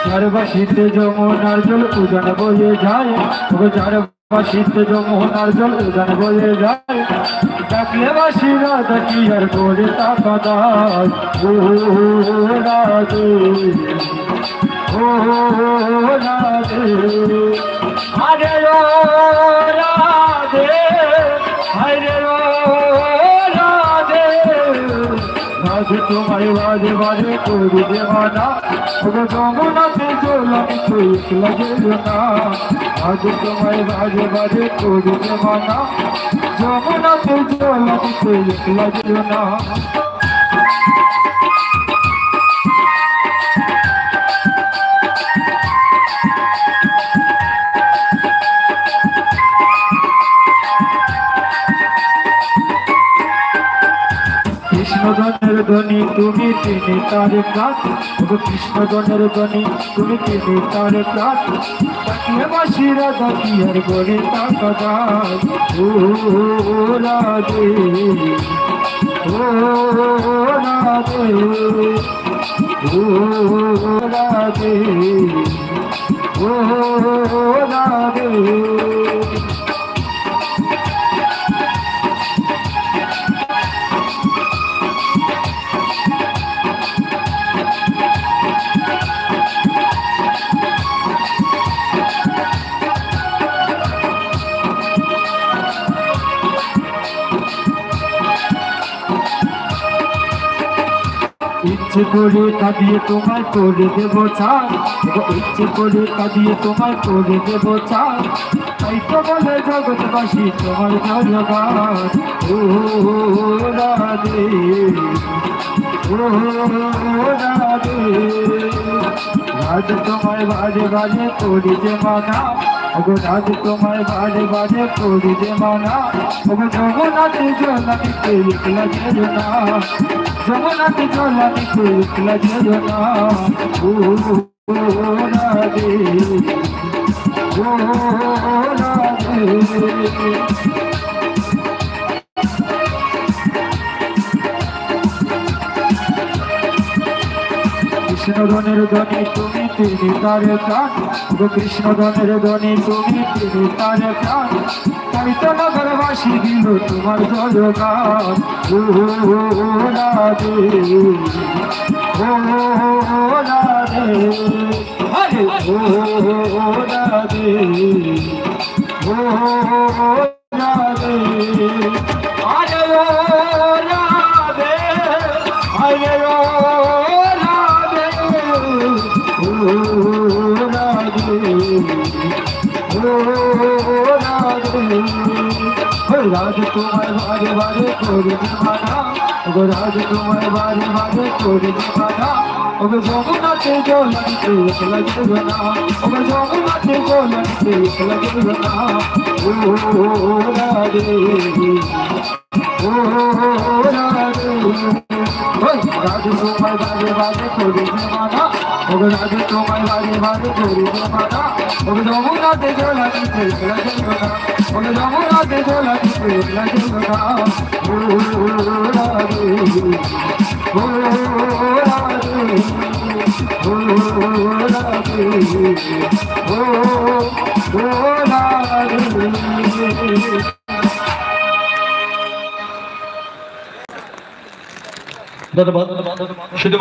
চারবাসীতে যমুনার জল উজান বয়ে যায়, চারবাসীতে যমুনার জল উজান বয়ে যায়, ডাকলে বাসীরা দেখি আর করে টাকা দায়। ও রাধে ও রাধে আরে ও রাধে আরে ও রাধে রাধে তোমায় বাজে বাজে করি দেওয়ানা, যমুনাতে জল আমি তো লাগে না। আজ তোমায় বাজে বাজে করি দেওয়ানা, যমুনাতে জল আমি তো লাগে না। কৃষ্ণধনের ধ্বনি তুমি তিনি তার প্রাণ, কৃষ্ণধনের ধ্বনি তুমি তিনি তার প্রাণ, ডাকলে বাসীরা দেখি আর করে টাকা দায়। ও রাধে ও রাধে ও রাধে ও রাধে। ইচ্ছে করে কাঁদিয়ে তোমায় করে দেব ছাড়, ইচ্ছে করে কাঁদিয়ে তোমায় করে দেব ছাড়, তাই তো বলে জগৎবাসী তোমার জয়গান। ও রাধে ও রাধে রাধে তোমায় বাজে বাজে করি যে মানা, রাধে তোমায় বাজে বাজে করি যে মানা, যমুনাতে জল আমি তো লাগে না, যমুনাতে জল আমি তো লাগে না। ও রাধে ও রাধে কৃষ্ণধনের ধ্বনি তুমি তিনি তার প্রাণ, কৃষ্ণধনের ধ্বনি তুমি তিনি তার প্রাণ, তাই তো নগরবাসী দিল তোমার জয়গান। ও রাধে ও রাধে আরে ও রাধে ও রাধে আরে ও রাধে আরে ও রাধে তোমায় বাজে বাজে করে দেওয়ানা, রাধে তোমায় বাজে বাজে করে দেওয়ানা, যমুনাতে জল আমি তো লাগে না, যমুনাতে জল আমি তো লাগে না। ও রাধে ও রাধে রাধে তোমায় বাজে বাজে করে দেওয়ানা, রাধে তোমায় বাজে বাজে করে দেওয়ানা, যমুনাতে জল আমি তো লাগে না, যমুনাতে জল আমি তো লাগে না। ও রাধে ও রাধে ও রাধে ও রাধে। ধন্যবাদ শুধু